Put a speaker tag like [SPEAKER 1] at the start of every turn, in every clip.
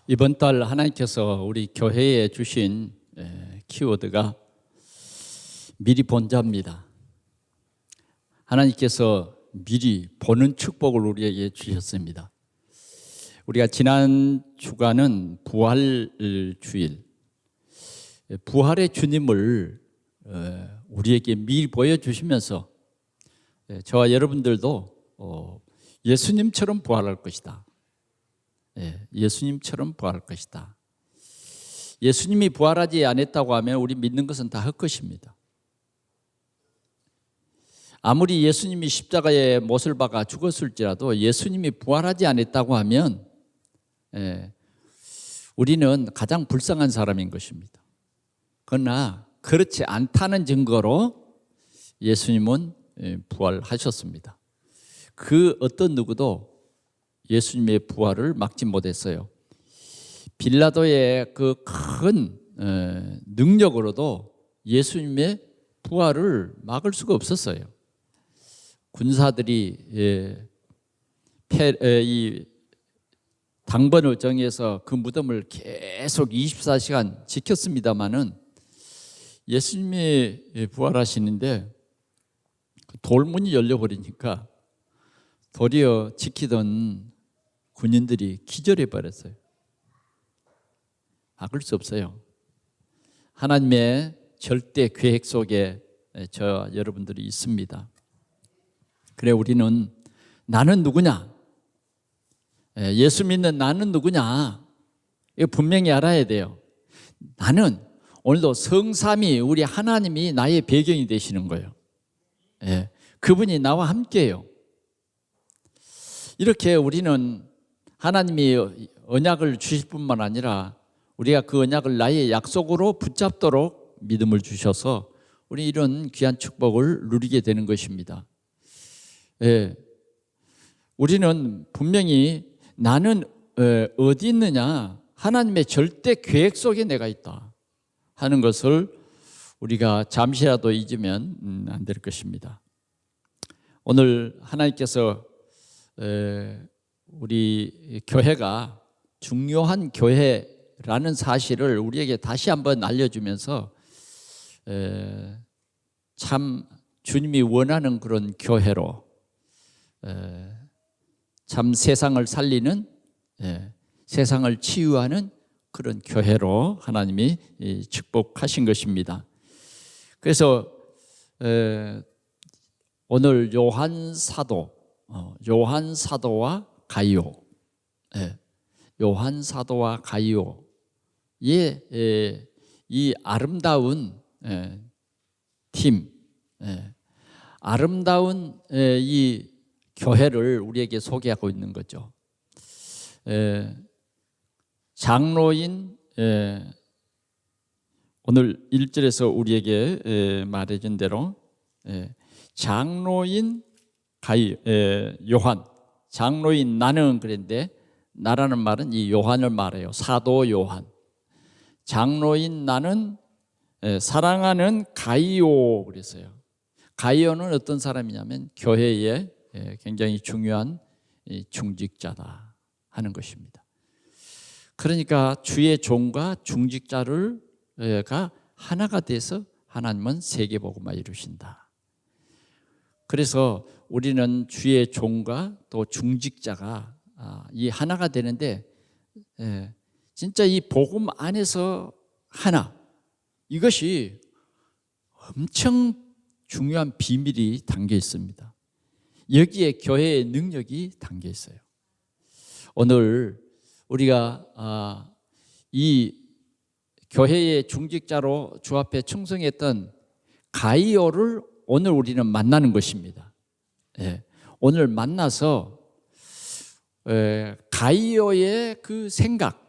[SPEAKER 1] 이번 달 하나님께서 우리 교회에 주신 키워드가 미리 본 자입니다. 하나님께서 미리 보는 축복을 우리에게 주셨습니다. 우리가 지난 주간은 부활 주일, 부활의 주님을 우리에게 미리 보여주시면서 저와 여러분들도 예수님처럼 부활할 것이다. 예수님처럼 부활할 것이다. 예수님이 부활하지 않았다고 하면 우리 믿는 것은 다 헛것입니다. 아무리 예수님이 십자가에 못을 박아 죽었을지라도 예수님이 부활하지 않았다고 하면 우리는 가장 불쌍한 사람인 것입니다. 그러나 그렇지 않다는 증거로 예수님은 부활하셨습니다. 그 어떤 누구도 예수님의 부활을 막지 못했어요. 빌라도의 그 큰 능력으로도 예수님의 부활을 막을 수가 없었어요. 군사들이 이 당번을 정해서 그 무덤을 계속 24시간 지켰습니다마는 예수님이 부활하시는데 돌문이 열려버리니까 도리어 지키던 군인들이 기절해 버렸어요. 막을 수 없어요. 하나님의 절대 계획 속에 저와 여러분들이 있습니다. 그래 우리는 나는 누구냐? 예수 믿는 나는 누구냐? 이거 분명히 알아야 돼요. 나는 오늘도 성삼위 우리 하나님이 나의 배경이 되시는 거예요. 그분이 나와 함께해요. 이렇게 우리는 하나님이 언약을 주실 뿐만 아니라 우리가 그 언약을 나의 약속으로 붙잡도록 믿음을 주셔서 우리 이런 귀한 축복을 누리게 되는 것입니다. 우리는 분명히 나는 어디 있느냐? 하나님의 절대 계획 속에 내가 있다 하는 것을 우리가 잠시라도 잊으면 안 될 것입니다. 오늘 하나님께서 우리 교회가 중요한 교회라는 사실을 우리에게 다시 한번 알려주면서 참 주님이 원하는 그런 교회로 참 세상을 살리는 세상을 치유하는 그런 교회로 하나님이 축복하신 것입니다. 그래서 오늘 요한 사도와 가이오, 요한 사도와 가이오의 이 아름다운 팀, 아름다운 이 교회를 우리에게 소개하고 있는 거죠. 장로인 오늘 1절에서 우리에게 말해준 대로 장로인 요한, 장로인 나는 그랬는데 나라는 말은 이 요한을 말해요. 사도 요한. 장로인 나는 사랑하는 가이오 그랬어요. 가이오는 어떤 사람이냐면 교회의 굉장히 중요한 중직자다 하는 것입니다. 그러니까 주의 종과 중직자가 하나가 돼서 하나님은 세계복음화 이루신다. 그래서 우리는 주의 종과 또 중직자가 이 하나가 되는데 진짜 이 복음 안에서 하나, 이것이 엄청 중요한 비밀이 담겨 있습니다. 여기에 교회의 능력이 담겨 있어요. 오늘 우리가 이 교회의 중직자로 주 앞에 충성했던 가이오를 오늘 우리는 만나는 것입니다. 오늘 만나서 가이오의 그 생각,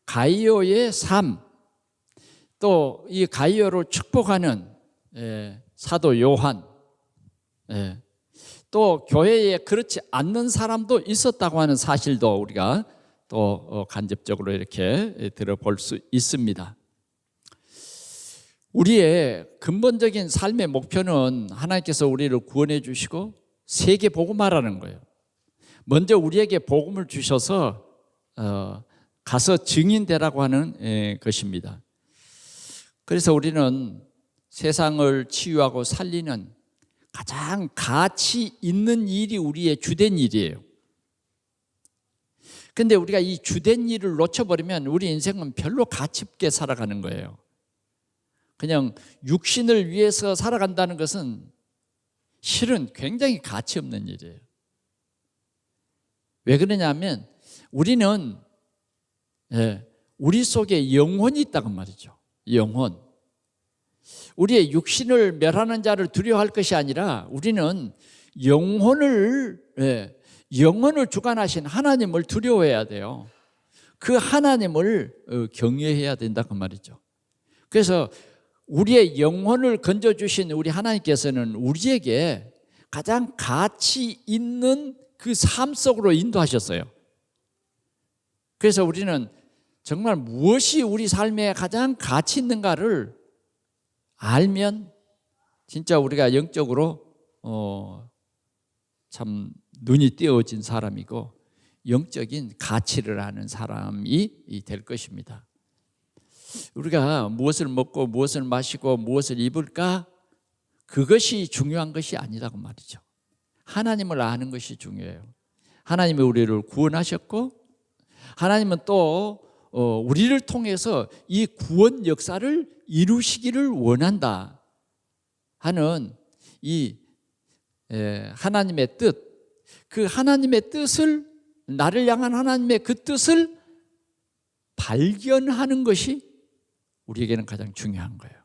[SPEAKER 1] 가이오의 삶, 또 이 가이오를 축복하는 사도 요한, 또 교회에 그렇지 않는 사람도 있었다고 하는 사실도 우리가 또 간접적으로 이렇게 들어볼 수 있습니다. 우리의 근본적인 삶의 목표는 하나님께서 우리를 구원해 주시고 세계 복음화라는 거예요. 먼저 우리에게 복음을 주셔서 가서 증인되라고 하는 것입니다. 그래서 우리는 세상을 치유하고 살리는 가장 가치 있는 일이 우리의 주된 일이에요. 근데 우리가 이 주된 일을 놓쳐버리면 우리 인생은 별로 가치 없게 살아가는 거예요. 그냥 육신을 위해서 살아간다는 것은 실은 굉장히 가치 없는 일이에요. 왜 그러냐면 우리는 우리 속에 영혼이 있다고 말이죠. 영혼. 우리의 육신을 멸하는 자를 두려워할 것이 아니라 우리는 영혼을 주관하신 하나님을 두려워해야 돼요. 그 하나님을 경외해야 된다고 말이죠. 그래서 우리의 영혼을 건져주신 우리 하나님께서는 우리에게 가장 가치 있는 그 삶 속으로 인도하셨어요. 그래서 우리는 정말 무엇이 우리 삶에 가장 가치 있는가를 알면 진짜 우리가 영적으로 참 눈이 띄어진 사람이고 영적인 가치를 아는 사람이 될 것입니다. 우리가 무엇을 먹고 무엇을 마시고 무엇을 입을까? 그것이 중요한 것이 아니라고 말이죠. 하나님을 아는 것이 중요해요. 하나님이 우리를 구원하셨고 하나님은 또 우리를 통해서 이 구원 역사를 이루시기를 원한다 하는 이 하나님의 뜻, 그 하나님의 뜻을, 나를 향한 하나님의 그 뜻을 발견하는 것이 우리에게는 가장 중요한 거예요.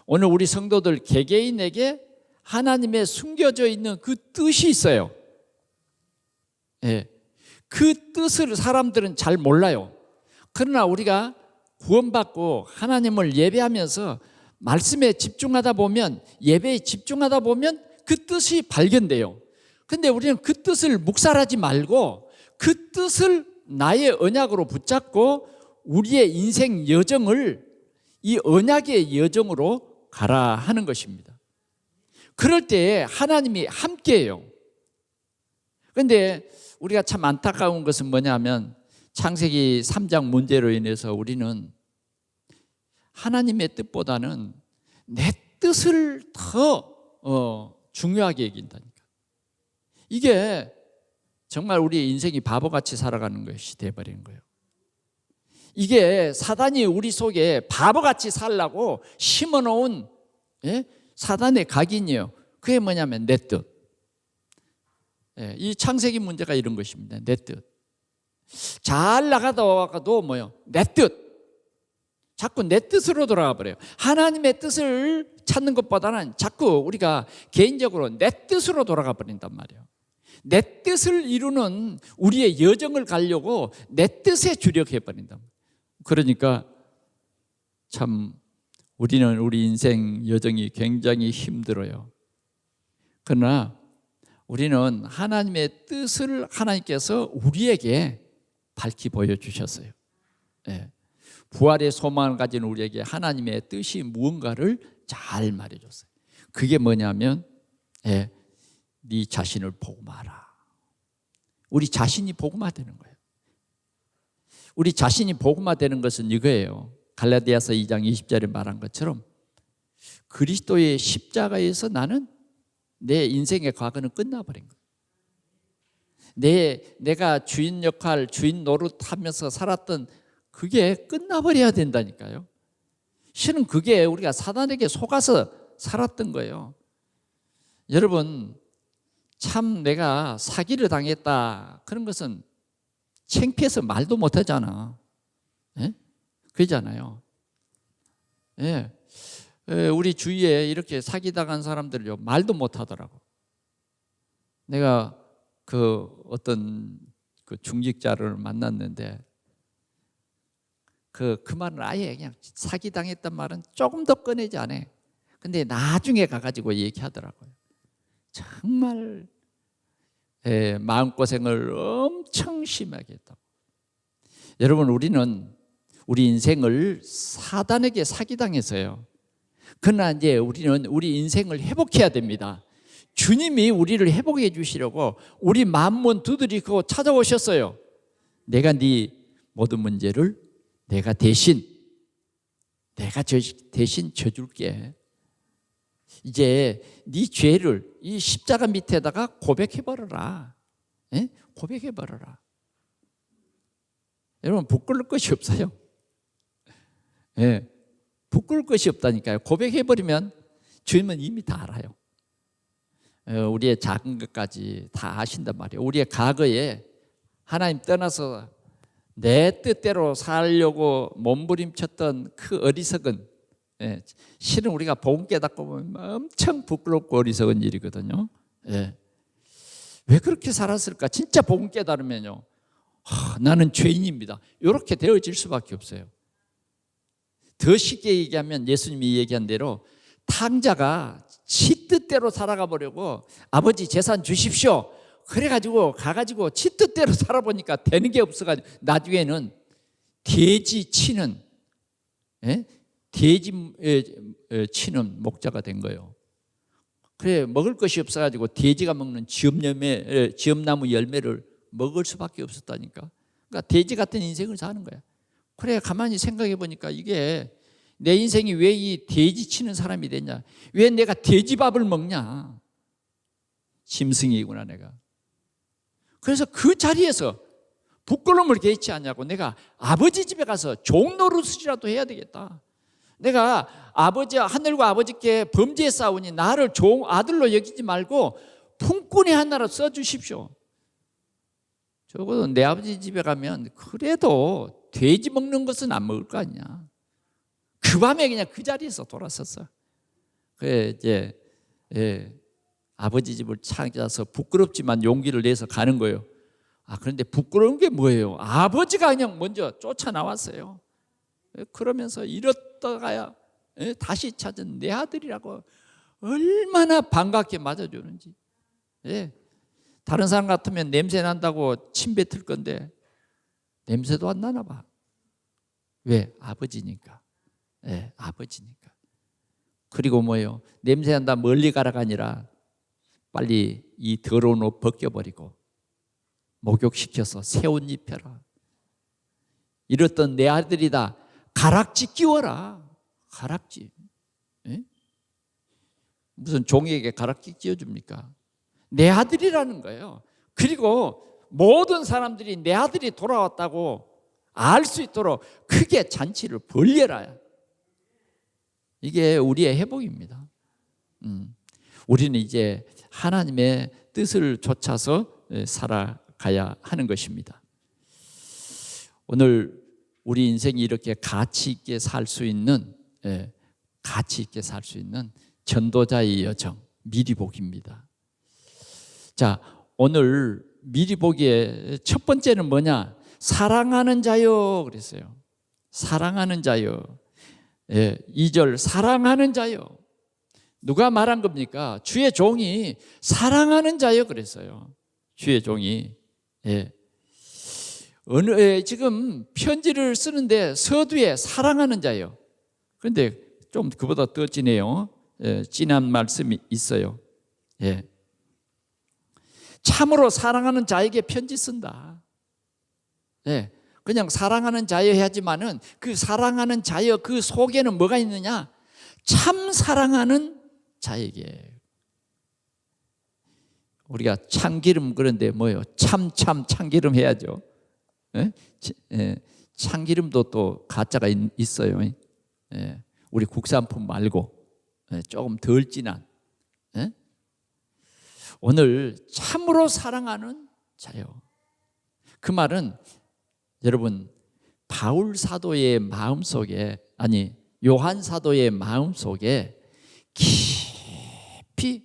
[SPEAKER 1] 오늘 우리 성도들 개개인에게 하나님의 숨겨져 있는 그 뜻이 있어요. 그 뜻을 사람들은 잘 몰라요. 그러나 우리가 구원받고 하나님을 예배하면서 말씀에 집중하다 보면, 예배에 집중하다 보면 그 뜻이 발견돼요. 근데 우리는 그 뜻을 묵살하지 말고 그 뜻을 나의 언약으로 붙잡고 우리의 인생 여정을 이 언약의 여정으로 가라 하는 것입니다. 그럴 때 하나님이 함께해요. 그런데 우리가 참 안타까운 것은 뭐냐면 창세기 3장 문제로 인해서 우리는 하나님의 뜻보다는 내 뜻을 더 중요하게 여긴다니까. 이게 정말 우리의 인생이 바보같이 살아가는 것이 되어버린 거예요. 이게 사단이 우리 속에 바보같이 살라고 심어놓은 사단의 각인이에요. 그게 뭐냐면 내 뜻. 이 창세기 문제가 이런 것입니다. 내 뜻. 잘 나가다가도 뭐요? 내 뜻. 자꾸 내 뜻으로 돌아가 버려요. 하나님의 뜻을 찾는 것보다는 자꾸 우리가 개인적으로 내 뜻으로 돌아가 버린단 말이에요. 내 뜻을 이루는 우리의 여정을 가려고 내 뜻에 주력해 버린다. 그러니까 참 우리는 우리 인생 여정이 굉장히 힘들어요. 그러나 우리는 하나님의 뜻을 하나님께서 우리에게 밝히 보여주셨어요. 부활의 소망을 가진 우리에게 하나님의 뜻이 무언가를 잘 말해줬어요. 그게 뭐냐면 네 자신을 복음하라. 우리 자신이 복음화되는 거예요. 우리 자신이 복음화되는 것은 이거예요. 갈라디아서 2장 20절에 말한 것처럼 그리스도의 십자가에서 나는 내 인생의 과거는 끝나버린 거예요. 내가 주인 역할, 주인 노릇하면서 살았던 그게 끝나버려야 된다니까요. 실은 그게 우리가 사단에게 속아서 살았던 거예요. 여러분, 참 내가 사기를 당했다 그런 것은 창피해서 말도 못하잖아. 그러잖아요. 우리 주위에 이렇게 사기당한 사람들요 말도 못하더라고. 내가 어떤 중직자를 만났는데 그 말은 아예 그냥 사기당했단 말은 조금 더 꺼내지 않아. 근데 나중에 가가지고 얘기하더라고요. 정말 마음고생을 엄청 심하게 했다고. 여러분, 우리는 우리 인생을 사단에게 사기당했어요. 그러나 이제 우리는 우리 인생을 회복해야 됩니다. 주님이 우리를 회복해 주시려고 우리 마음문 두드리고 찾아오셨어요. 내가 네 모든 문제를 내가 대신 져줄게. 이제 네 죄를 이 십자가 밑에다가 고백해버려라. 예? 고백해버려라. 여러분 부끄러울 것이 없어요. 예, 부끄러울 것이 없다니까요. 고백해버리면 주님은 이미 다 알아요. 우리의 작은 것까지 다 아신단 말이에요. 우리의 과거에 하나님 떠나서 내 뜻대로 살려고 몸부림쳤던 그 어리석은, 실은 우리가 복음 깨닫고 보면 엄청 부끄럽고 어리석은 일이거든요. 왜 그렇게 살았을까? 진짜 복음 깨달으면요, 나는 죄인입니다, 이렇게 되어질 수밖에 없어요. 더 쉽게 얘기하면 예수님이 얘기한 대로 탕자가 지 뜻대로 살아가 보려고 아버지 재산 주십시오 그래가지고 가가지고 지 뜻대로 살아보니까 되는 게 없어가지고 나중에는 돼지 치는 목자가 된 거예요. 그래, 먹을 것이 없어가지고 돼지가 먹는 지엄나무 열매를 먹을 수밖에 없었다니까. 그러니까 돼지 같은 인생을 사는 거야. 그래, 가만히 생각해 보니까 이게 내 인생이 왜 이 돼지 치는 사람이 됐냐, 왜 내가 돼지밥을 먹냐, 짐승이구나 내가. 그래서 그 자리에서 부끄러움을 개의치 않냐고, 내가 아버지 집에 가서 종 노릇이라도 해야 되겠다. 내가 하늘과 아버지께 범죄했사오니 나를 아들로 여기지 말고 품꾼의 하나로 써주십시오. 적어도 내 아버지 집에 가면 그래도 돼지 먹는 것은 안 먹을 거 아니야. 그 밤에 그냥 그 자리에서 돌아섰어. 그래, 이제 아버지 집을 찾아서 부끄럽지만 용기를 내서 가는 거예요. 그런데 부끄러운 게 뭐예요? 아버지가 그냥 먼저 쫓아나왔어요. 그러면서 이렇다가야 다시 찾은 내 아들이라고 얼마나 반갑게 맞아주는지. 다른 사람 같으면 냄새 난다고 침 뱉을 건데 냄새도 안 나나 봐. 왜? 아버지니까. 아버지니까. 그리고 뭐예요? 냄새 난다 멀리 가라가 아니라 빨리 이 더러운 옷 벗겨버리고 목욕시켜서 새 옷 입혀라. 이랬던 내 아들이다. 가락지 끼워라. 가락지. 무슨 종에게 가락지 끼워줍니까? 내 아들이라는 거예요. 그리고 모든 사람들이 내 아들이 돌아왔다고 알 수 있도록 크게 잔치를 벌려라. 이게 우리의 회복입니다. 우리는 이제 하나님의 뜻을 좇아서 살아가야 하는 것입니다. 오늘 우리 인생이 이렇게 가치 있게 살 수 있는 전도자의 여정, 미리복입니다. 자, 오늘 미리복의 첫 번째는 뭐냐? 사랑하는 자요 그랬어요. 사랑하는 자요. 2절 사랑하는 자요. 누가 말한 겁니까? 주의 종이 사랑하는 자요 그랬어요. 주의 종이. 지금 편지를 쓰는데 서두에 사랑하는 자요. 그런데 좀 그보다 더 진해요. 진한 말씀이 있어요. 참으로 사랑하는 자에게 편지 쓴다. 그냥 사랑하는 자여 해야지만은 그 사랑하는 자여 그 속에는 뭐가 있느냐? 참 사랑하는 자에게. 우리가 참기름 그런데 뭐예요? 참기름 해야죠. 참기름도 또 가짜가 있어요. 우리 국산품 말고 조금 덜 진한. 오늘 참으로 사랑하는 자요. 그 말은 여러분 바울 사도의 마음속에, 아니 요한 사도의 마음속에 깊이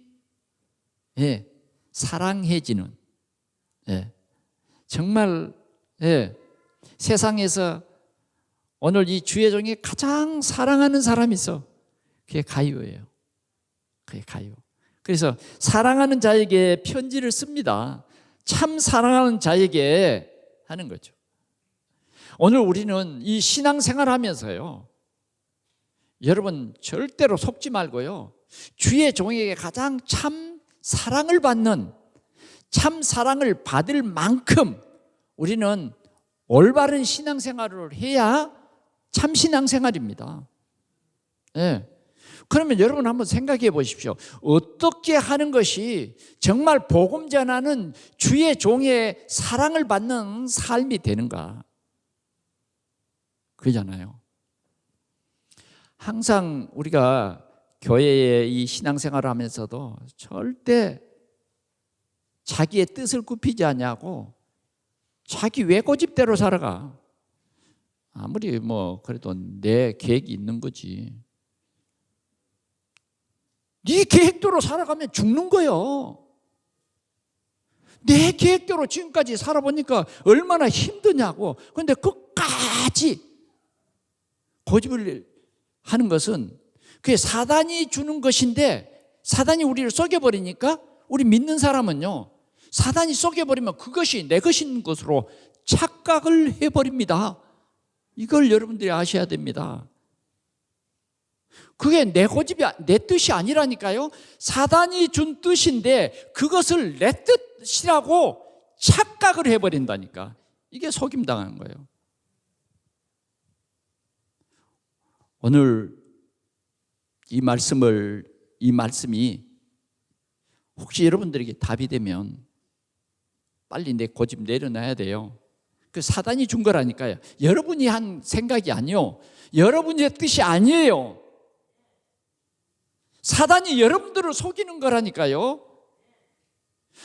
[SPEAKER 1] 사랑해지는, 정말 세상에서 오늘 이 주의 종이 가장 사랑하는 사람이 있어. 그게 가룟이에요. 그게 가룟. 그래서 사랑하는 자에게 편지를 씁니다. 참 사랑하는 자에게 하는 거죠. 오늘 우리는 이 신앙생활 하면서요, 여러분 절대로 속지 말고요, 주의 종에게 가장 참 사랑을 받는, 참 사랑을 받을 만큼 우리는 올바른 신앙생활을 해야 참 신앙생활입니다. 예. 그러면 여러분 한번 생각해 보십시오. 어떻게 하는 것이 정말 복음 전하는 주의 종의 사랑을 받는 삶이 되는가? 그잖아요. 항상 우리가 교회의 이 신앙생활을 하면서도 절대 자기의 뜻을 굽히지 않냐고 자기 외고집대로 살아가. 아무리 그래도 내 계획이 있는 거지. 네 계획대로 살아가면 죽는 거예요. 내 계획대로 지금까지 살아보니까 얼마나 힘드냐고. 그런데 끝까지 고집을 하는 것은 그게 사단이 주는 것인데, 사단이 우리를 속여버리니까 우리 믿는 사람은요, 사단이 속여버리면 그것이 내 것인 것으로 착각을 해버립니다. 이걸 여러분들이 아셔야 됩니다. 그게 내 고집이, 내 뜻이 아니라니까요. 사단이 준 뜻인데 그것을 내 뜻이라고 착각을 해버린다니까. 이게 속임당하는 거예요. 오늘 이 말씀이 혹시 여러분들에게 답이 되면 빨리 내 고집 내려놔야 돼요. 그 사단이 준 거라니까요. 여러분이 한 생각이 아니요, 여러분의 뜻이 아니에요. 사단이 여러분들을 속이는 거라니까요.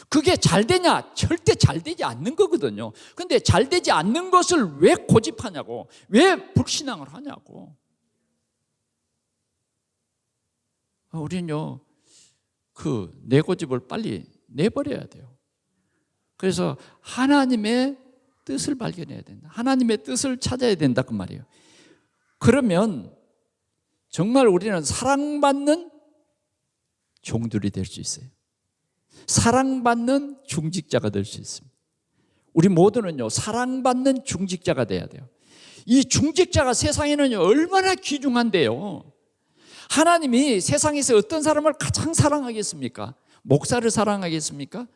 [SPEAKER 1] 그게 잘 되냐? 절대 잘 되지 않는 거거든요. 그런데 잘 되지 않는 것을 왜 고집하냐고, 왜 불신앙을 하냐고. 우리는요, 내 고집을 빨리 내버려야 돼요. 그래서 하나님의 뜻을 발견해야 된다. 하나님의 뜻을 찾아야 된다 그 말이에요. 그러면 정말 우리는 사랑받는 종들이 될 수 있어요. 사랑받는 중직자가 될 수 있습니다. 우리 모두는요, 사랑받는 중직자가 돼야 돼요. 이 중직자가 세상에는요, 얼마나 귀중한데요. 하나님이 세상에서 어떤 사람을 가장 사랑하겠습니까? 목사를 사랑하겠습니까?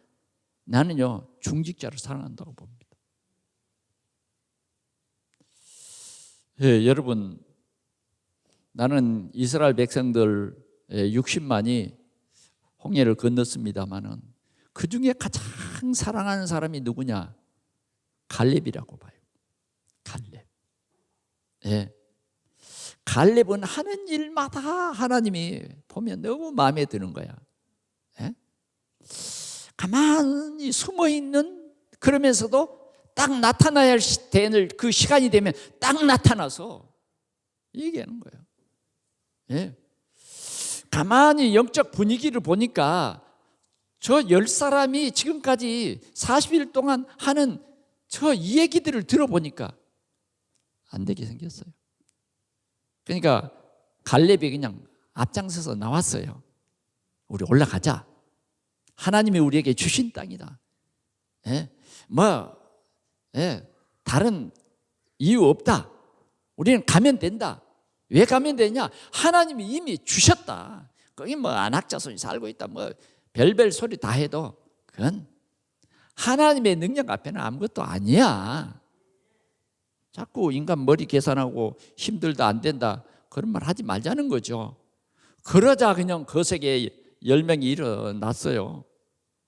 [SPEAKER 1] 나는요, 중직자를 사랑한다고 봅니다. 예, 여러분, 나는 이스라엘 백성들 60만이 홍해를 건넜습니다마는 그 중에 가장 사랑하는 사람이 누구냐? 갈렙이라고 봐요. 갈렙. 예. 갈렙은 하는 일마다 하나님이 보면 너무 마음에 드는 거야. 예? 가만히 숨어 있는, 그러면서도 딱 나타나야 할 그 시간이 되면 딱 나타나서 얘기하는 거예요. 예. 가만히 영적 분위기를 보니까 저 10사람이 지금까지 40일 동안 하는 저 이 얘기들을 들어보니까 안 되게 생겼어요. 그러니까 갈렙이 그냥 앞장서서 나왔어요. 우리 올라가자. 하나님이 우리에게 주신 땅이다. 예? 다른 이유 없다. 우리는 가면 된다. 왜 가면 되냐? 하나님이 이미 주셨다. 거기 안악자손이 살고 있다. 별별 소리 다 해도 그건 하나님의 능력 앞에는 아무것도 아니야. 자꾸 인간 머리 계산하고 힘들다, 안 된다, 그런 말 하지 말자는 거죠. 그러자 그냥 거세게 10명이 일어났어요.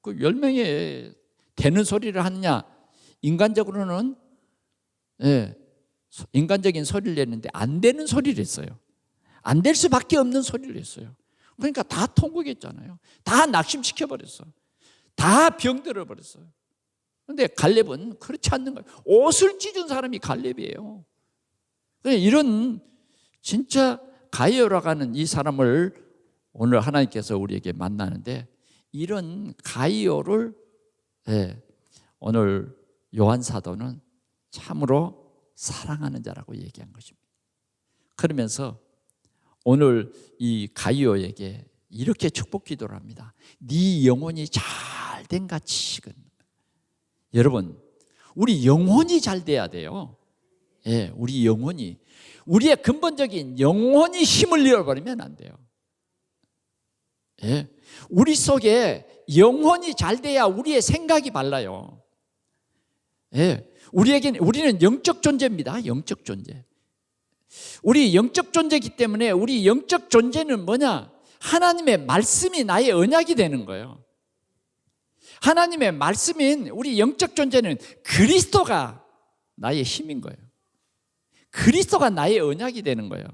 [SPEAKER 1] 그 10명이 되는 소리를 하느냐? 인간적으로는 인간적인 소리를 내는데 안 되는 소리를 했어요. 안 될 수밖에 없는 소리를 했어요. 그러니까 다 통곡했잖아요. 다 낙심시켜버렸어. 다 병들어 버렸어요. 그런데 갈렙은 그렇지 않는 거예요. 옷을 찢은 사람이 갈렙이에요. 이런 진짜 가이오라고 하는 이 사람을 오늘 하나님께서 우리에게 만나는데, 이런 가이오를 오늘 요한 사도는 참으로 사랑하는 자라고 얘기한 것입니다. 그러면서 오늘 이 가이오에게 이렇게 축복 기도를 합니다. 네 영혼이 잘된 같이. 여러분, 우리 영혼이 잘 돼야 돼요. 예, 우리 영혼이, 우리의 근본적인 영혼이 힘을 잃어버리면 안 돼요. 예, 우리 속에 영혼이 잘 돼야 우리의 생각이 발라요. 예, 우리는 영적 존재입니다. 영적 존재. 우리 영적 존재이기 때문에 우리 영적 존재는 뭐냐? 하나님의 말씀이 나의 언약이 되는 거예요. 하나님의 말씀인 우리 영적 존재는 그리스도가 나의 힘인 거예요. 그리스도가 나의 언약이 되는 거예요.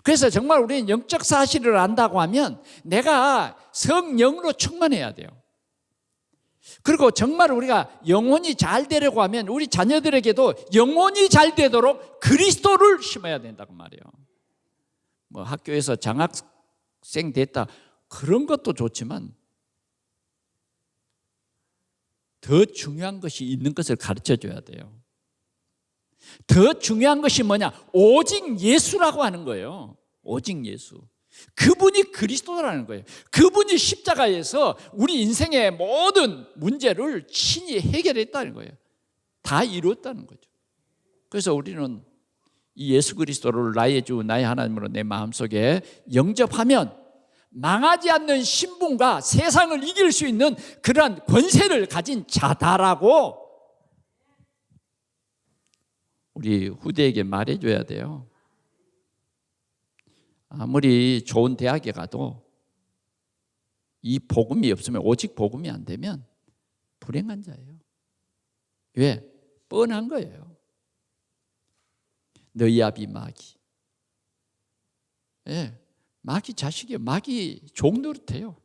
[SPEAKER 1] 그래서 정말 우리는 영적 사실을 안다고 하면 내가 성령으로 충만해야 돼요. 그리고 정말 우리가 영혼이 잘 되려고 하면 우리 자녀들에게도 영혼이 잘 되도록 그리스도를 심어야 된다고 말이에요. 뭐 학교에서 장학생 됐다 그런 것도 좋지만 더 중요한 것이 있는 것을 가르쳐 줘야 돼요. 더 중요한 것이 뭐냐? 오직 예수라고 하는 거예요. 오직 예수. 그분이 그리스도라는 거예요. 그분이 십자가에서 우리 인생의 모든 문제를 친히 해결했다는 거예요. 다 이루었다는 거죠. 그래서 우리는 이 예수 그리스도를 나의 주 나의 하나님으로 내 마음속에 영접하면 망하지 않는 신분과 세상을 이길 수 있는 그러한 권세를 가진 자다라고 우리 후대에게 말해줘야 돼요. 아무리 좋은 대학에 가도 이 복음이 없으면, 오직 복음이 안 되면 불행한 자예요. 왜? 뻔한 거예요. 너희 아비 마귀. 예, 마귀 자식이에요. 마귀 종노릇해요.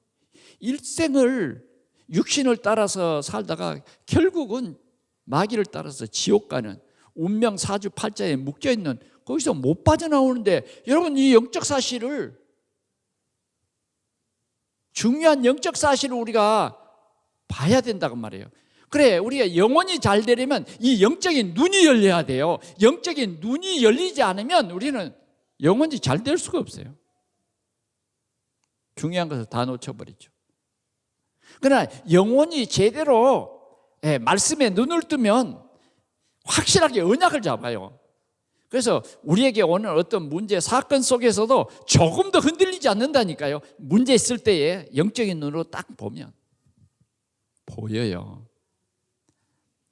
[SPEAKER 1] 일생을 육신을 따라서 살다가 결국은 마귀를 따라서 지옥 가는 운명 사주팔자에 묶여있는, 거기서 못 빠져나오는데, 여러분 이 영적 사실을, 중요한 영적 사실을 우리가 봐야 된다고 말해요. 그래, 우리가 영혼이 잘 되려면 이 영적인 눈이 열려야 돼요. 영적인 눈이 열리지 않으면 우리는 영혼이 잘 될 수가 없어요. 중요한 것을 다 놓쳐버리죠. 그러나 영혼이 제대로 말씀에 눈을 뜨면 확실하게 언약을 잡아요. 그래서 우리에게 오는 어떤 문제, 사건 속에서도 조금도 흔들리지 않는다니까요. 문제 있을 때에 영적인 눈으로 딱 보면 보여요.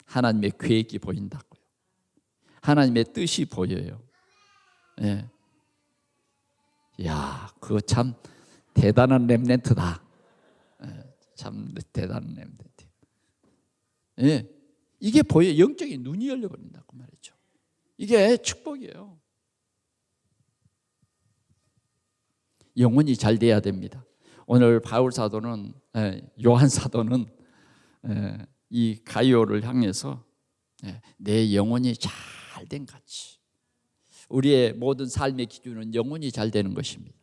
[SPEAKER 1] 하나님의 계획이 보인다고요. 하나님의 뜻이 보여요. 예. 야, 그거 참 대단한 렘넌트다. 예, 참 대단한 렘넌트. 예, 이게 보여. 영적인 눈이 열려버린다고 말이죠. 이게 축복이에요. 영혼이 잘 돼야 됩니다. 오늘 바울 사도는, 요한 사도는 이 가이오를 향해서 내 영혼이 잘 된 같이, 우리의 모든 삶의 기준은 영혼이 잘 되는 것입니다.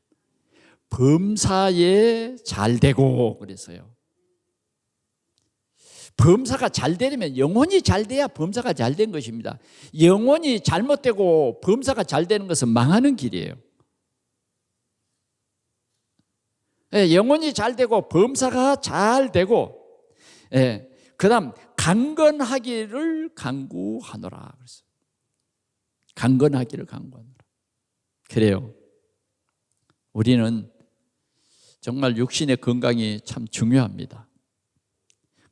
[SPEAKER 1] 범사에 잘 되고, 그래서요. 범사가 잘 되려면 영혼이 잘 돼야 범사가 잘 된 것입니다. 영혼이 잘못되고 범사가 잘 되는 것은 망하는 길이에요. 영혼이 잘 되고 범사가 잘 되고, 그 다음 강건하기를 간구하노라. 그래서 강건하기를 간구하노라. 그래요. 우리는 정말 육신의 건강이 참 중요합니다.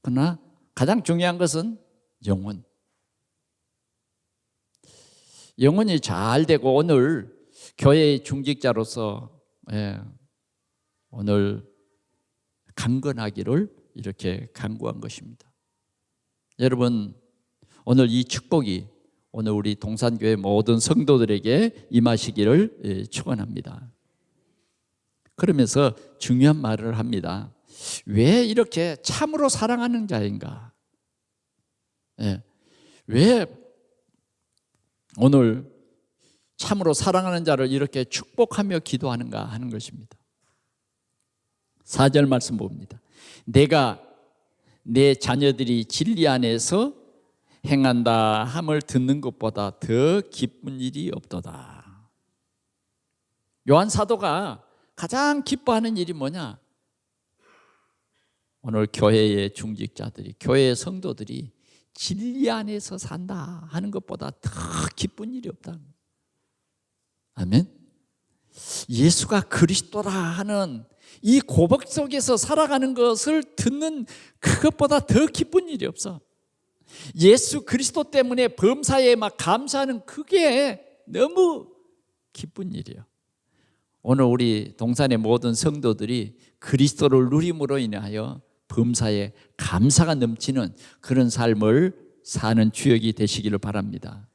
[SPEAKER 1] 그러나 가장 중요한 것은 영혼. 영혼이 잘 되고, 오늘 교회의 중직자로서 오늘 강건하기를 이렇게 간구한 것입니다. 여러분, 오늘 이 축복이 오늘 우리 동산교회 모든 성도들에게 임하시기를 축원합니다. 그러면서 중요한 말을 합니다. 왜 이렇게 참으로 사랑하는 자인가? 왜 오늘 참으로 사랑하는 자를 이렇게 축복하며 기도하는가 하는 것입니다. 4절 말씀 봅니다. 내가 내 자녀들이 진리 안에서 행한다 함을 듣는 것보다 더 기쁜 일이 없도다. 요한 사도가 가장 기뻐하는 일이 뭐냐? 오늘 교회의 중직자들이, 교회의 성도들이 진리 안에서 산다 하는 것보다 더 기쁜 일이 없다. 아멘. 예수가 그리스도라 하는 이 고백 속에서 살아가는 것을 듣는 그것보다 더 기쁜 일이 없어. 예수 그리스도 때문에 범사에 막 감사하는 그게 너무 기쁜 일이에요. 오늘 우리 동산의 모든 성도들이 그리스도를 누림으로 인하여 범사에 감사가 넘치는 그런 삶을 사는 주역이 되시기를 바랍니다.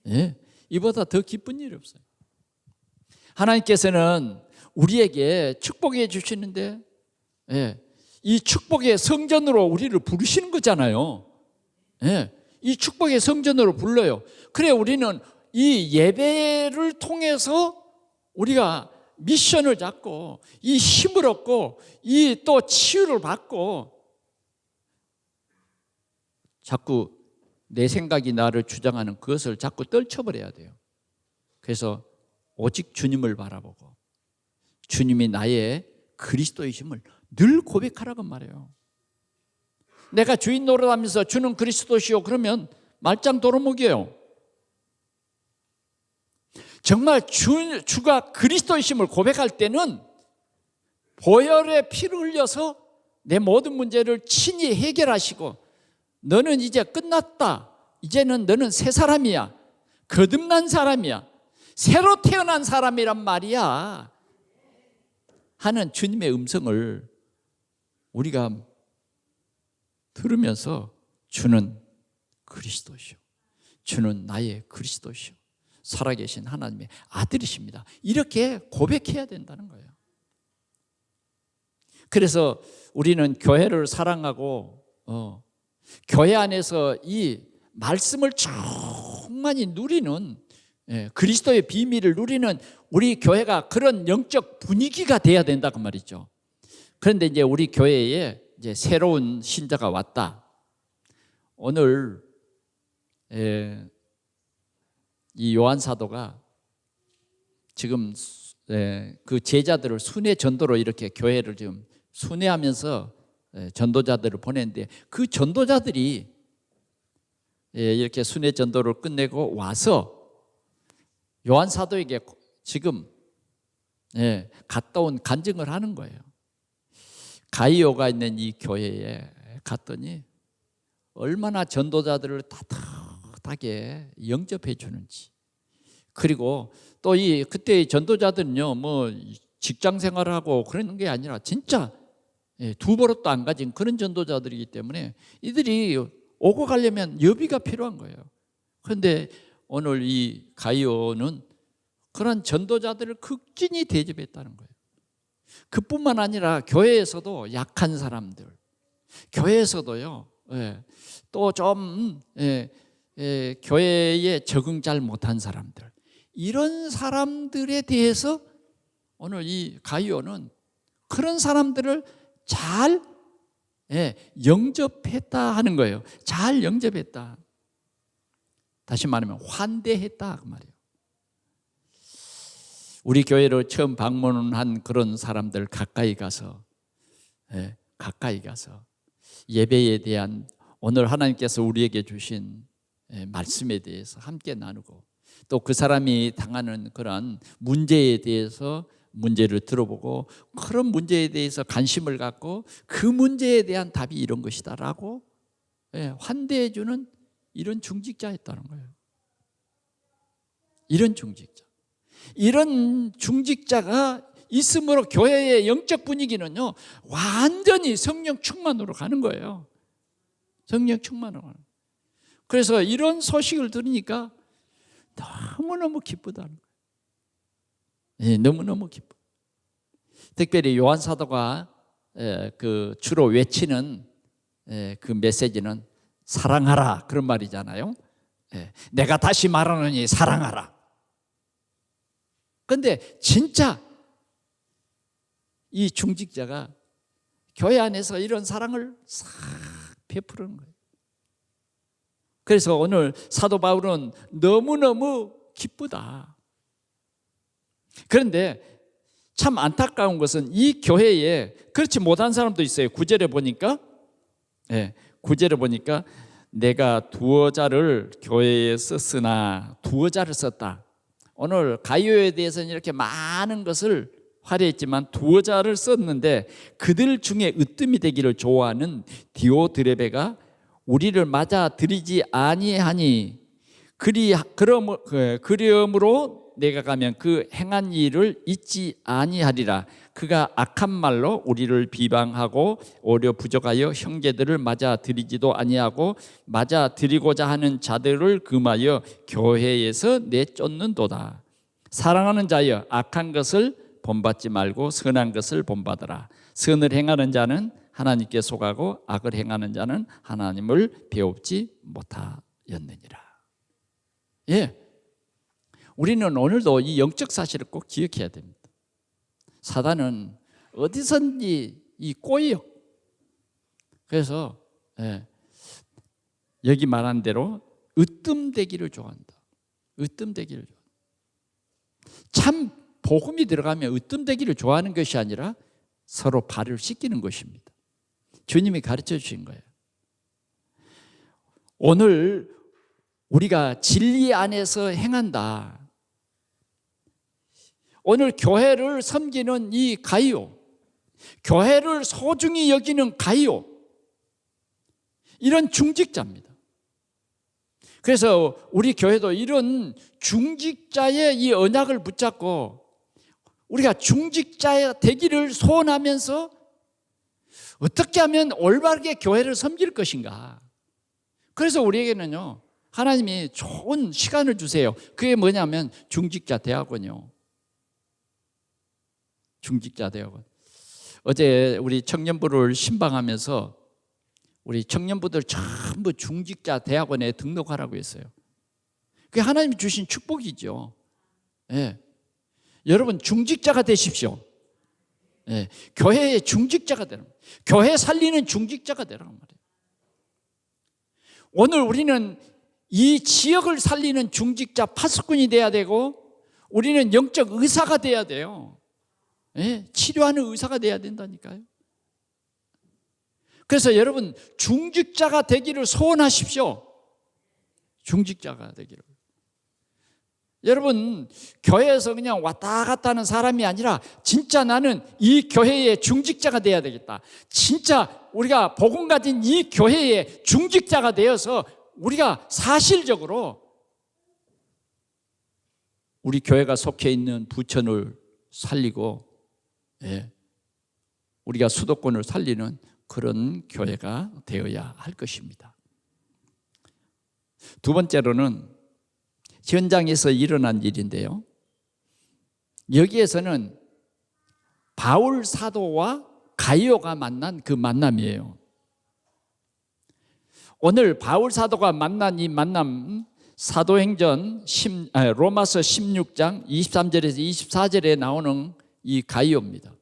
[SPEAKER 1] 예? 이보다 더 기쁜 일이 없어요. 하나님께서는 우리에게 축복해 주시는데, 예, 이 축복의 성전으로 우리를 부르시는 거잖아요. 예, 이 축복의 성전으로 불러요. 그래 우리는 이 예배를 통해서 우리가 미션을 잡고 이 힘을 얻고 이 또 치유를 받고, 자꾸 내 생각이 나를 주장하는 그것을 자꾸 떨쳐버려야 돼요. 그래서 오직 주님을 바라보고 주님이 나의 그리스도이심을 늘 고백하라고 말해요. 내가 주인 노릇하면서 주는 그리스도시요 그러면 말짱 도루묵이에요. 정말 주가 그리스도이심을 고백할 때는 보혈의 피를 흘려서 내 모든 문제를 친히 해결하시고, 너는 이제 끝났다, 이제는 너는 새 사람이야, 거듭난 사람이야, 새로 태어난 사람이란 말이야 하는 주님의 음성을 우리가 들으면서 주는 그리스도시오, 주는 나의 그리스도시오, 살아계신 하나님의 아들이십니다, 이렇게 고백해야 된다는 거예요. 그래서 우리는 교회를 사랑하고 교회 안에서 이 말씀을 충만히 누리는, 그리스도의 비밀을 누리는 우리 교회가 그런 영적 분위기가 돼야 된다고 말이죠. 그런데 이제 우리 교회에 이제 새로운 신자가 왔다. 오늘 이 요한 사도가 지금 그 제자들을 순회 전도로 이렇게 교회를 지금 순회하면서 전도자들을 보냈는데, 그 전도자들이 이렇게 순회 전도를 끝내고 와서 요한 사도에게 지금 갔다 온 간증을 하는 거예요. 가이오가 있는 이 교회에 갔더니 얼마나 전도자들을 따뜻하게 영접해 주는지, 그리고 또 이 그때의 전도자들은요 뭐 직장 생활을 하고 그러는 게 아니라 진짜 두 버릇도 안 가진 그런 전도자들이기 때문에 이들이 오고 가려면 여비가 필요한 거예요. 그런데 오늘 이 가이오는 그런 전도자들을 극진히 대접했다는 거예요. 그뿐만 아니라 교회에서도 약한 사람들, 교회에서도요 또 좀 교회에 적응 잘 못한 사람들, 이런 사람들에 대해서 오늘 이 가이오는 그런 사람들을 잘 영접했다 하는 거예요. 잘 영접했다. 다시 말하면 환대했다 그 말이에요. 우리 교회를 처음 방문한 그런 사람들 가까이 가서 예배에 대한 오늘 하나님께서 우리에게 주신 말씀에 대해서 함께 나누고, 또 그 사람이 당하는 그런 문제에 대해서 문제를 들어보고 그런 문제에 대해서 관심을 갖고 그 문제에 대한 답이 이런 것이다라고 환대해 주는 이런 중직자였다는 거예요. 이런 중직자가 있으므로 교회의 영적 분위기는요 완전히 성령 충만으로 가는 거예요. 성령 충만으로 가는 거예요. 그래서 이런 소식을 들으니까 너무너무 기쁘다는 거예요. 너무너무 기뻐. 특별히 요한 사도가 그 주로 외치는 그 메시지는 사랑하라 그런 말이잖아요. 내가 다시 말하노니 사랑하라. 그런데 진짜 이 중직자가 교회 안에서 이런 사랑을 싹 베푸는 거예요. 그래서 오늘 사도 바울은 너무너무 기쁘다. 그런데 참 안타까운 것은 이 교회에 그렇지 못한 사람도 있어요. 9절에 보니까 9절에 보니까 내가 두어 자를 교회에 썼으나, 두어 자를 썼다. 오늘 가이오에 대해서는 이렇게 많은 것을 화려했지만 두어 자를 썼는데, 그들 중에 으뜸이 되기를 좋아하는 디오드레베가 우리를 맞아들이지 아니하니 그러므로 내가 가면 그 행한 일을 잊지 아니하리라. 그가 악한 말로 우리를 비방하고 오려 부족하여 형제들을 맞아들이지도 아니하고 맞아들이고자 하는 자들을 금하여 교회에서 내쫓는도다. 사랑하는 자여, 악한 것을 본받지 말고 선한 것을 본받으라. 선을 행하는 자는 하나님께 속하고 악을 행하는 자는 하나님을 배웁지 못하였느니라. 예, 우리는 오늘도 이 영적 사실을 꼭 기억해야 됩니다. 사단은 어디선지 꼬여요. 그래서 여기 말한 대로 으뜸되기를 좋아한다. 으뜸되기를 좋아한다. 참 복음이 들어가면 으뜸되기를 좋아하는 것이 아니라 서로 발을 씻기는 것입니다. 주님이 가르쳐 주신 거예요. 오늘 우리가 진리 안에서 행한다. 오늘 교회를 섬기는 이 가이오, 교회를 소중히 여기는 가이오, 이런 중직자입니다. 그래서 우리 교회도 이런 중직자의 이 언약을 붙잡고 우리가 중직자 되기를 소원하면서 어떻게 하면 올바르게 교회를 섬길 것인가. 그래서 우리에게는요, 하나님이 좋은 시간을 주세요. 그게 뭐냐면 중직자 대학원이요. 중직자 대학원. 어제 우리 청년부를 신방하면서 우리 청년부들 전부 중직자 대학원에 등록하라고 했어요. 그게 하나님이 주신 축복이죠. 예. 여러분 중직자가 되십시오. 예. 교회의 중직자가 되는, 교회 살리는 중직자가 되라는 말이에요. 오늘 우리는 이 지역을 살리는 중직자 파수꾼이 돼야 되고, 우리는 영적 의사가 돼야 돼요. 예, 치료하는 의사가 돼야 된다니까요. 그래서 여러분 중직자가 되기를 소원하십시오. 중직자가 되기를. 여러분 교회에서 그냥 왔다 갔다 하는 사람이 아니라 진짜 나는 이 교회의 중직자가 돼야 되겠다. 진짜 우리가 복음 가진 이 교회의 중직자가 되어서 우리가 사실적으로 우리 교회가 속해 있는 부천을 살리고, 예, 우리가 수도권을 살리는 그런 교회가 되어야 할 것입니다. 두 번째로는 현장에서 일어난 일인데요, 여기에서는 바울 사도와 가이오가 만난 그 만남이에요. 오늘 바울 사도가 만난 이 만남, 사도행전 로마서 16장 23절에서 24절에 나오는 이 가이오입니다.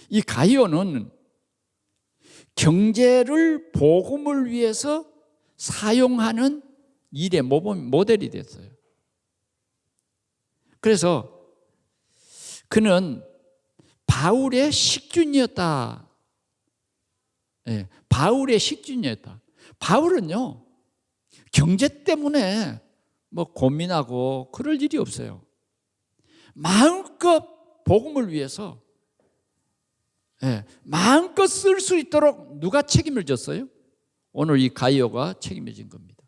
[SPEAKER 1] 이 가이오는 경제를 복음을 위해서 사용하는 일의 모델이 됐어요. 그래서 그는 바울의 식균이었다. 예, 바울의 식균이었다. 바울은요, 경제 때문에 뭐 고민하고 그럴 일이 없어요. 마음껏 복음을 위해서, 예, 마음껏 쓸 수 있도록 누가 책임을 졌어요? 오늘 이 가이오가 책임을 진 겁니다.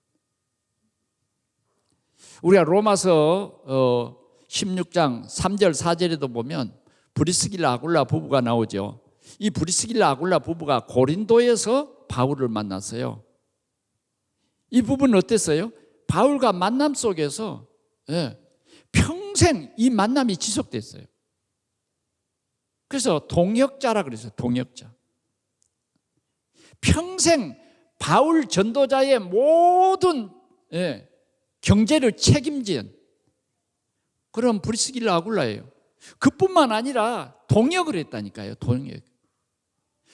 [SPEAKER 1] 우리가 로마서 16장 3절 4절에도 보면 브리스길라 아굴라 부부가 나오죠. 이 브리스길라 아굴라 부부가 고린도에서 바울을 만났어요. 이 부부는 어땠어요? 바울과 만남 속에서, 예, 평생 이 만남이 지속됐어요. 그래서 동역자라 그랬어요. 동역자. 평생 바울 전도자의 모든, 예, 경제를 책임진 그런 브리스길라 아굴라예요. 그뿐만 아니라 동역을 했다니까요. 동역.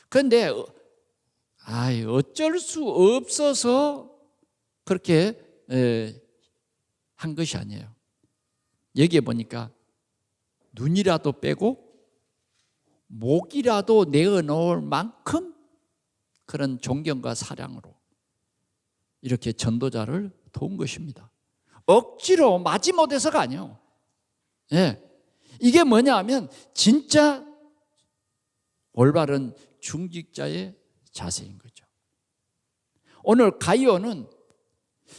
[SPEAKER 1] 그런데 어쩔 수 없어서 그렇게 한 것이 아니에요. 여기에 보니까 눈이라도 빼고 목이라도 내어놓을 만큼 그런 존경과 사랑으로 이렇게 전도자를 도운 것입니다. 억지로 마지못해서가 아니에요. 예, 이게 뭐냐 하면 진짜 올바른 중직자의 자세인 거죠. 오늘 가이오는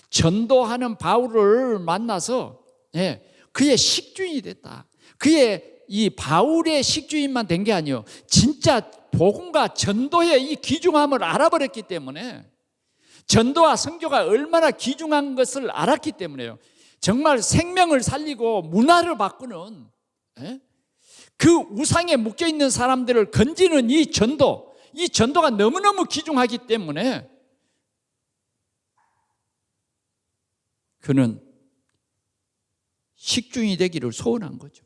[SPEAKER 1] 전도하는 바울을 만나서 그의 식주인이 됐다. 그의 이 바울의 식주인만 된 게 아니에요. 진짜 복음과 전도의 이 귀중함을 알아버렸기 때문에, 전도와 선교가 얼마나 귀중한 것을 알았기 때문에요. 정말 생명을 살리고 문화를 바꾸는, 그 우상에 묶여있는 사람들을 건지는 이 전도가 너무너무 귀중하기 때문에 그는 식주인이 되기를 소원한 거죠.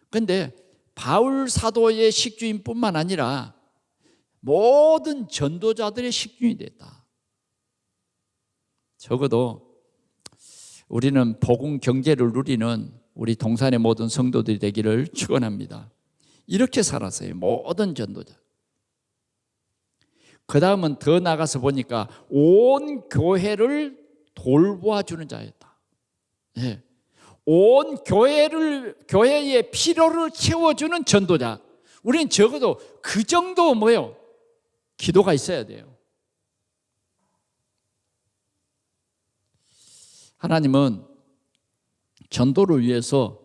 [SPEAKER 1] 그런데 바울 사도의 식주인뿐만 아니라 모든 전도자들의 식주인이 됐다. 적어도 우리는 복음 경제를 누리는 우리 동산의 모든 성도들이 되기를 축원합니다. 이렇게 살았어요, 모든 전도자. 그 다음은 더 나가서 보니까 온 교회를 돌보아주는 자였다. 온 교회의 필요를 채워주는 전도자. 우리는 적어도 그 정도 기도가 있어야 돼요. 하나님은 전도를 위해서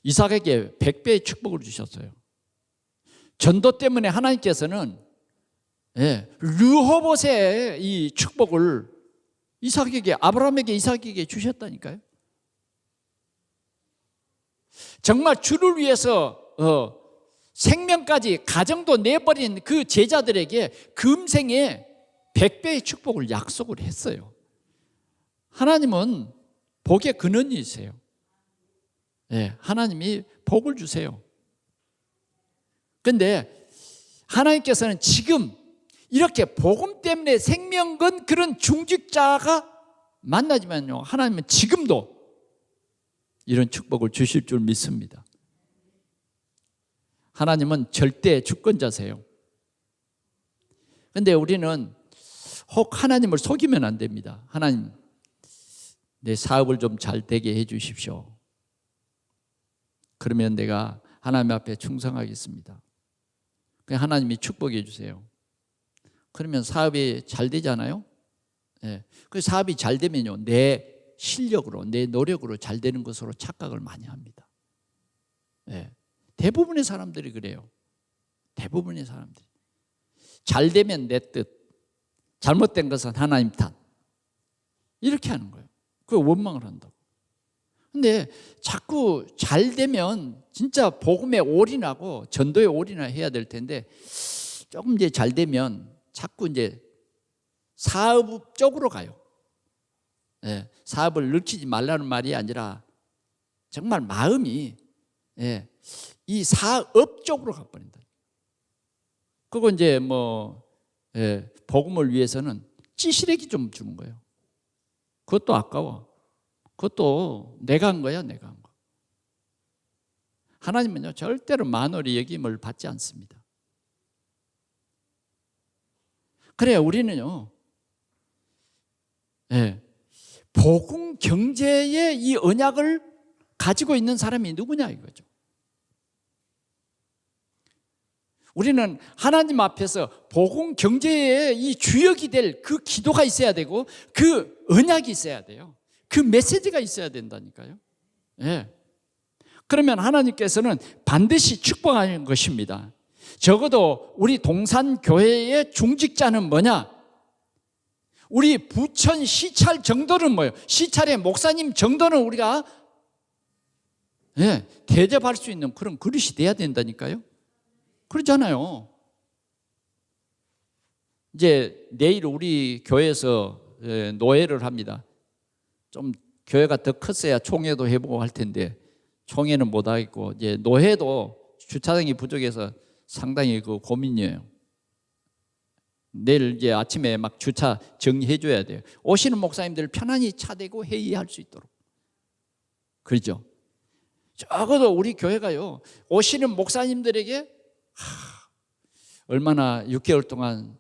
[SPEAKER 1] 이삭에게 100배의 축복을 주셨어요. 전도 때문에 하나님께서는 르호봇의 이 축복을 아브라함에게 이삭에게 주셨다니까요. 정말 주를 위해서 생명까지 가정도 내버린 그 제자들에게 금생에 100배의 축복을 약속을 했어요. 하나님은 복의 근원이세요. 하나님이 복을 주세요. 그런데 하나님께서는 지금 이렇게 복음 때문에 생명 건 그런 중직자가 만나지만요, 하나님은 지금도 이런 축복을 주실 줄 믿습니다. 하나님은 절대 주권자세요. 그런데 우리는 혹 하나님을 속이면 안 됩니다. 하나님, 내 사업을 좀 잘 되게 해 주십시오. 그러면 내가 하나님 앞에 충성하겠습니다. 하나님이 축복해 주세요. 그러면 사업이 잘 되잖아요. 그 사업이 잘 되면요, 내 실력으로, 내 노력으로 잘 되는 것으로 착각을 많이 합니다. 대부분의 사람들이 그래요. 대부분의 사람들이 잘 되면 내 뜻, 잘못된 것은 하나님 탓, 이렇게 하는 거예요. 그 원망을 한다고. 근데 자꾸 잘 되면 진짜 복음에 올인하고 전도에 올인해야 될 텐데, 조금 이제 잘 되면 자꾸 이제 사업 쪽으로 가요. 사업을 늦추지 말라는 말이 아니라 정말 마음이 이 사업 쪽으로 가버린다. 그거 이제 복음을 위해서는 찌시래기 좀 주는 거예요. 그것도 아까워. 그것도 내가 한 거야, 내가 한 거. 하나님은요, 절대로 만월의 여김을 받지 않습니다. 그래, 우리는요, 복음 경제의 이 언약을 가지고 있는 사람이 누구냐 이거죠. 우리는 하나님 앞에서 복음 경제의 이 주역이 될 그 기도가 있어야 되고, 그 언약이 있어야 돼요. 그 메시지가 있어야 된다니까요. 그러면 하나님께서는 반드시 축복하는 것입니다. 적어도 우리 동산교회의 중직자는 뭐냐? 우리 부천 시찰 정도는 뭐예요? 시찰의 목사님 정도는 우리가 대접할 수 있는 그런 그릇이 돼야 된다니까요. 그렇잖아요. 이제 내일 우리 교회에서 노회를 합니다. 좀 교회가 더 컸어야 총회도 해보고 할 텐데 총회는 못 하겠고, 이제 노회도 주차장이 부족해서 상당히 그 고민이에요. 내일 이제 아침에 막 주차 정리해 줘야 돼요. 오시는 목사님들 편안히 차 대고 회의할 수 있도록. 그렇죠? 적어도 우리 교회가요, 오시는 목사님들에게 얼마나 6개월 동안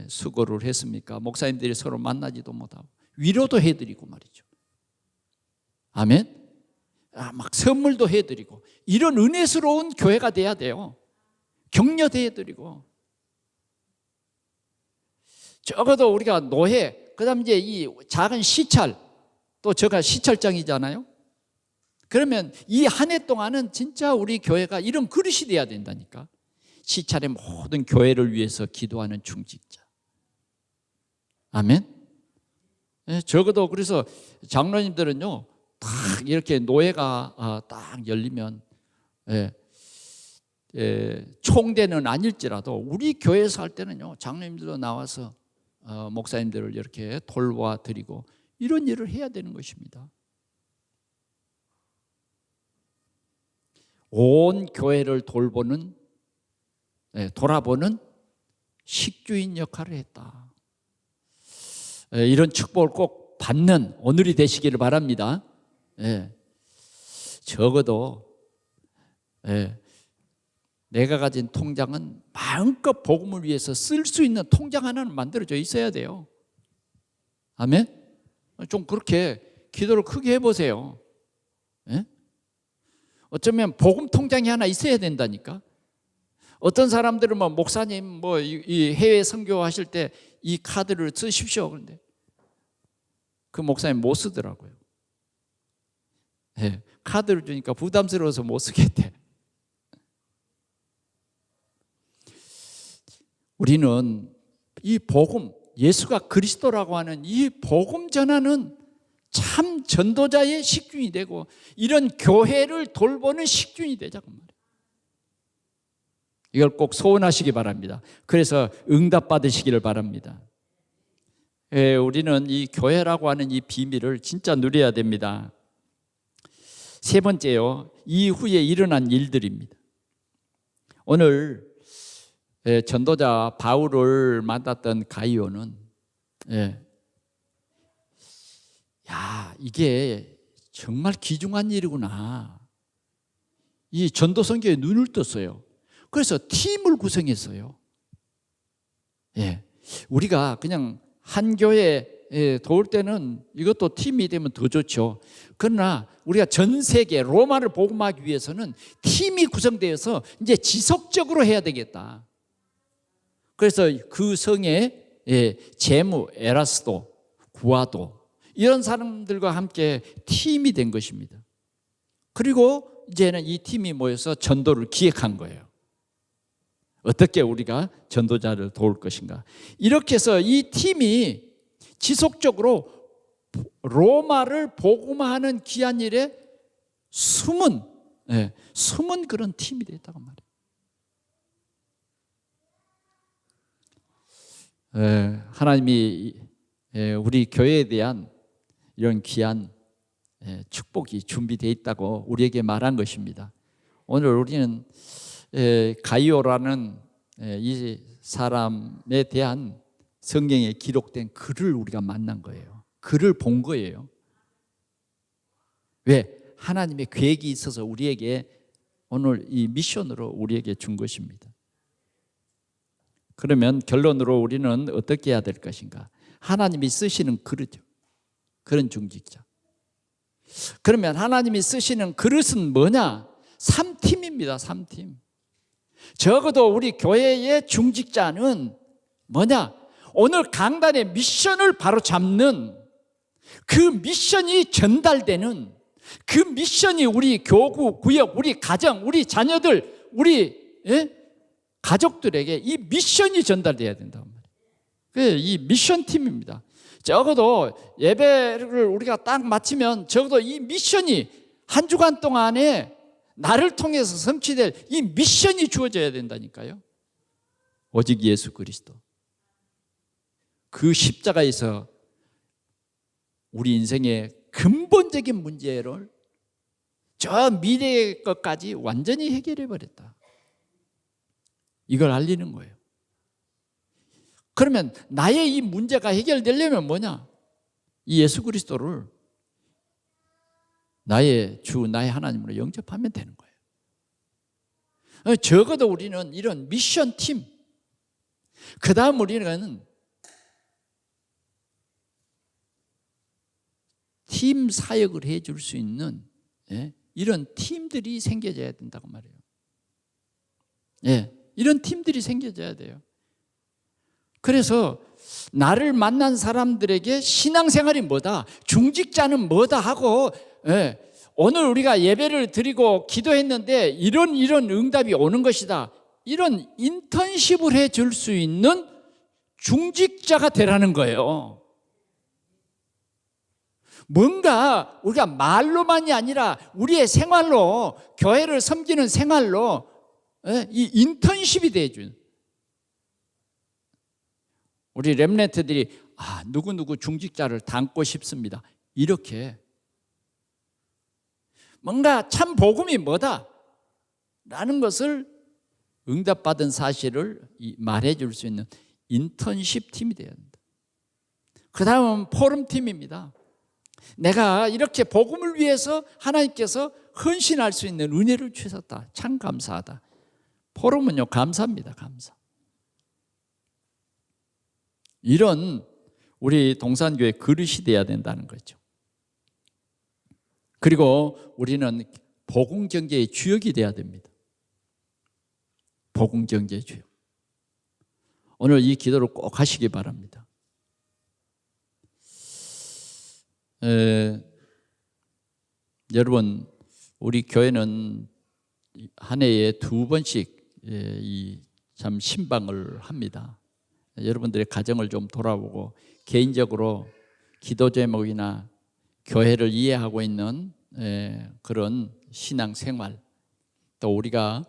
[SPEAKER 1] 수고를 했습니까? 목사님들이 서로 만나지도 못하고 위로도 해드리고 말이죠. 아멘? 막 선물도 해드리고, 이런 은혜스러운 교회가 돼야 돼요. 격려도 해드리고. 적어도 우리가 노회, 그다음 이제 이 작은 시찰, 또 제가 시찰장이잖아요. 그러면 이 한 해 동안은 진짜 우리 교회가 이런 그릇이 돼야 된다니까. 시찰의 모든 교회를 위해서 기도하는 중직자. 아멘. 적어도 그래서 장로님들은요, 딱 이렇게 노회가 딱 열리면 총대는 아닐지라도 우리 교회에서 할 때는요, 장로님들도 나와서 목사님들을 이렇게 돌봐드리고 이런 일을 해야 되는 것입니다. 온 교회를 돌아보는 식주인 역할을 했다. 이런 축복을 꼭 받는 오늘이 되시기를 바랍니다. 적어도 내가 가진 통장은 마음껏 복음을 위해서 쓸 수 있는 통장 하나는 만들어져 있어야 돼요. 아멘? 좀 그렇게 기도를 크게 해보세요. 어쩌면 복음 통장이 하나 있어야 된다니까. 어떤 사람들은 뭐 목사님 이 해외 선교하실 때 이 카드를 쓰십시오. 그런데 그 목사님 못 쓰더라고요. 카드를 주니까 부담스러워서 못 쓰겠대. 우리는 이 복음, 예수가 그리스도라고 하는 이 복음 전하는 참 전도자의 식균이 되고 이런 교회를 돌보는 식균이 되자고 말이에요. 이걸 꼭 소원하시기 바랍니다. 그래서 응답 받으시기를 바랍니다. 우리는 이 교회라고 하는 이 비밀을 진짜 누려야 됩니다. 세 번째요, 이후에 일어난 일들입니다. 오늘 전도자 바울을 만났던 가이오는 이게 정말 귀중한 일이구나. 이 전도 선교에 눈을 떴어요. 그래서 팀을 구성했어요. 우리가 그냥 한 교회에 도울 때는 이것도 팀이 되면 더 좋죠. 그러나 우리가 전 세계 로마를 복음하기 위해서는 팀이 구성되어서 이제 지속적으로 해야 되겠다. 그래서 그 성에 제무, 에라스도, 구아도 이런 사람들과 함께 팀이 된 것입니다. 그리고 이제는 이 팀이 모여서 전도를 기획한 거예요. 어떻게 우리가 전도자를 도울 것인가. 이렇게 해서 이 팀이 지속적으로 로마를 복음화하는 귀한 일에 숨은 그런 팀이 됐다고 말이에요. 하나님이 우리 교회에 대한 이런 귀한 축복이 준비되어 있다고 우리에게 말한 것입니다. 오늘 우리는 가이오라는 이 사람에 대한 성경에 기록된 글을 우리가 만난 거예요. 글을 본 거예요. 왜? 하나님의 계획이 있어서 우리에게 오늘 이 미션으로 우리에게 준 것입니다. 그러면 결론으로 우리는 어떻게 해야 될 것인가? 하나님이 쓰시는 그릇이죠. 그런 중직자. 그러면 하나님이 쓰시는 그릇은 뭐냐? 3팀입니다. 3팀. 적어도 우리 교회의 중직자는 뭐냐? 오늘 강단의 미션을 바로 잡는 그 미션이 전달되는 그 미션이 우리 교구, 구역, 우리 가정, 우리 자녀들, 우리 가족들에게 이 미션이 전달돼야 된단 말이에요. 이 미션 팀입니다. 적어도 예배를 우리가 딱 마치면 적어도 이 미션이 한 주간 동안에 나를 통해서 성취될 이 미션이 주어져야 된다니까요. 오직 예수 그리스도. 그 십자가에서 우리 인생의 근본적인 문제를 저 미래의 것까지 완전히 해결해 버렸다. 이걸 알리는 거예요. 그러면 나의 이 문제가 해결되려면 뭐냐? 이 예수 그리스도를 나의 주, 나의 하나님으로 영접하면 되는 거예요. 적어도 우리는 이런 미션 팀, 그 다음 우리는 팀 사역을 해줄 수 있는 이런 팀들이 생겨져야 된다고 말해요. 이런 팀들이 생겨져야 돼요. 그래서 나를 만난 사람들에게 신앙생활이 뭐다, 중직자는 뭐다 하고, 오늘 우리가 예배를 드리고 기도했는데 이런 응답이 오는 것이다, 이런 인턴십을 해줄 수 있는 중직자가 되라는 거예요. 뭔가 우리가 말로만이 아니라 우리의 생활로, 교회를 섬기는 생활로 이 인턴십이 돼준, 우리 렘넌트들이 누구누구 중직자를 닮고 싶습니다, 이렇게 뭔가 참 복음이 뭐다 라는 것을 응답받은 사실을 말해줄 수 있는 인턴십 팀이 되어야 한다. 그 다음은 포럼팀입니다. 내가 이렇게 복음을 위해서 하나님께서 헌신할 수 있는 은혜를 주셨다, 참 감사하다. 포럼은요, 감사입니다. 감사. 이런 우리 동산교회 그릇이 돼야 된다는 거죠. 그리고 우리는 복음경제의 주역이 돼야 됩니다. 복음경제의 주역. 오늘 이 기도를 꼭 하시기 바랍니다. 여러분, 우리 교회는 한 해에 2번씩 참 신방을 합니다. 여러분들의 가정을 좀 돌아보고 개인적으로 기도 제목이나 교회를 이해하고 있는 그런 신앙생활, 또 우리가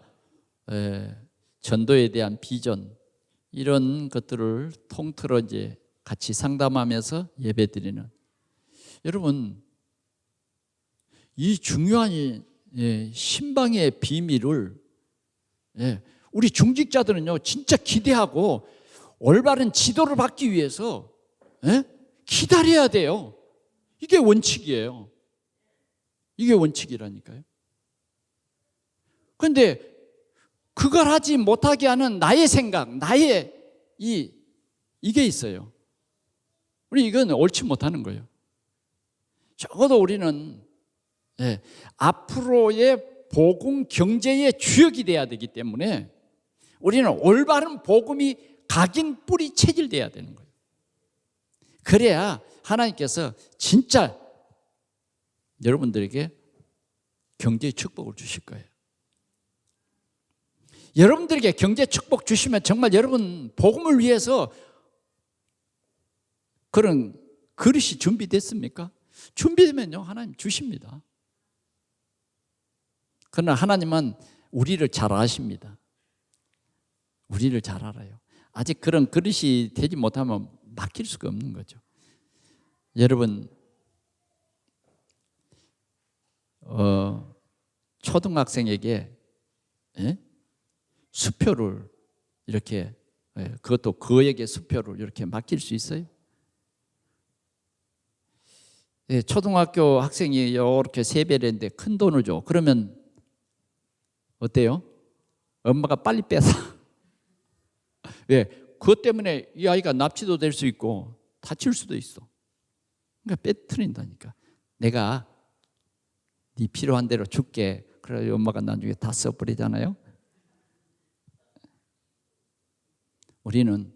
[SPEAKER 1] 전도에 대한 비전, 이런 것들을 통틀어 이제 같이 상담하면서 예배드리는, 여러분, 이 중요한 신방의 비밀을 우리 중직자들은요 진짜 기대하고 올바른 지도를 받기 위해서 기다려야 돼요. 이게 원칙이에요. 이게 원칙이라니까요. 그런데 그걸 하지 못하게 하는 나의 생각, 나의 이게 있어요. 우리 이건 옳지 못하는 거예요. 적어도 우리는 앞으로의 복음 경제의 주역이 돼야 되기 때문에 우리는 올바른 복음이 각인 뿌리 체질돼야 되는 거예요. 그래야 하나님께서 진짜 여러분들에게 경제의 축복을 주실 거예요. 여러분들에게 경제 축복 주시면 정말 여러분 복음을 위해서 그런 그릇이 준비됐습니까? 준비되면요 하나님 주십니다. 그러나 하나님은 우리를 잘 아십니다. 우리를 잘 알아요. 아직 그런 그릇이 되지 못하면 맡길 수가 없는 거죠. 여러분, 초등학생에게 수표를 이렇게, 그것도 그에게 수표를 이렇게 맡길 수 있어요? 초등학교 학생이 이렇게 세배를 큰 돈을 줘. 그러면 어때요? 엄마가 빨리 빼서. 왜? 그것 때문에 이 아이가 납치도 될 수 있고 다칠 수도 있어. 그러니까 빼트린다니까. 내가 네 필요한 대로 줄게. 그래 엄마가 나중에 다 써버리잖아요. 우리는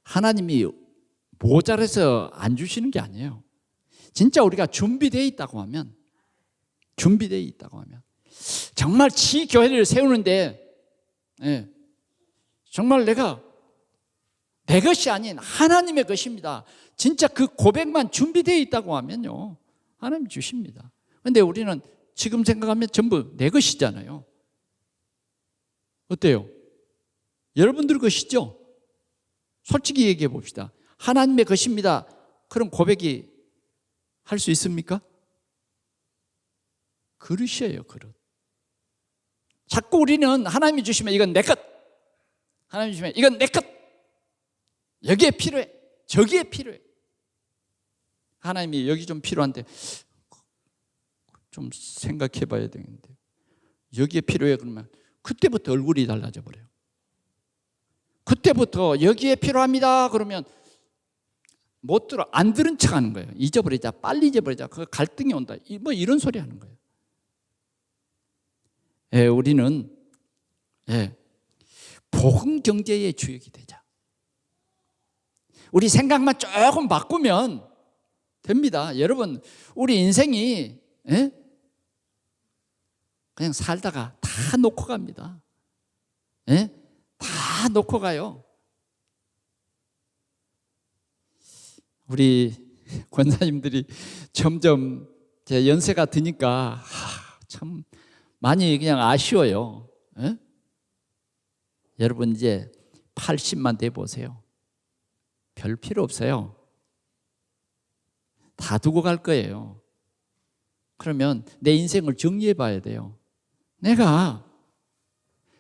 [SPEAKER 1] 하나님이 모자라서 안 주시는 게 아니에요. 진짜 우리가 준비되어 있다고 하면, 정말 지 교회를 세우는데 정말 내가 내 것이 아닌 하나님의 것입니다, 진짜 그 고백만 준비되어 있다고 하면요 하나님 주십니다. 그런데 우리는 지금 생각하면 전부 내 것이잖아요. 어때요? 여러분들 것이죠? 솔직히 얘기해 봅시다. 하나님의 것입니다. 그런 고백이 할 수 있습니까? 그릇이에요, 그릇. 자꾸 우리는 하나님이 주시면 이건 내 것, 하나님이 주시면 이건 내 것, 여기에 필요해, 저기에 필요해. 하나님이 여기 좀 필요한데 좀 생각해 봐야 되는데 여기에 필요해 그러면 그때부터 얼굴이 달라져 버려요. 그때부터 여기에 필요합니다 그러면 못 들어, 안 들은 척 하는 거예요. 잊어버리자, 빨리 잊어버리자, 그 갈등이 온다, 뭐 이런 소리 하는 거예요. 우리는 복음 경제의 주역이 되자. 우리 생각만 조금 바꾸면 됩니다. 여러분, 우리 인생이 그냥 살다가 다 놓고 갑니다. 다 놓고 가요. 우리 권사님들이 점점 제 연세가 드니까 참 많이 그냥 아쉬워요. 여러분 이제 80만 돼 보세요. 별 필요 없어요. 다 두고 갈 거예요. 그러면 내 인생을 정리해 봐야 돼요. 내가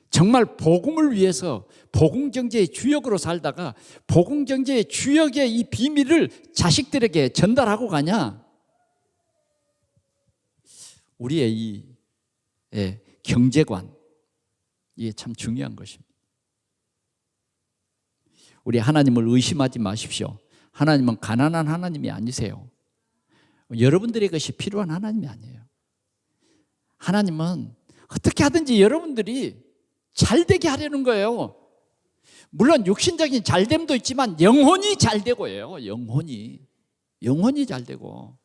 [SPEAKER 1] 정말 복음을 위해서 복음 경제의 주역으로 살다가 복음 경제의 주역의 이 비밀을 자식들에게 전달하고 가냐? 우리의 이 경제관, 이게 참 중요한 것입니다. 우리 하나님을 의심하지 마십시오. 하나님은 가난한 하나님이 아니세요. 여러분들의 것이 필요한 하나님이 아니에요. 하나님은 어떻게 하든지 여러분들이 잘 되게 하려는 거예요. 물론 육신적인 잘됨도 있지만 영혼이 잘 되고요. 영혼이 잘 되고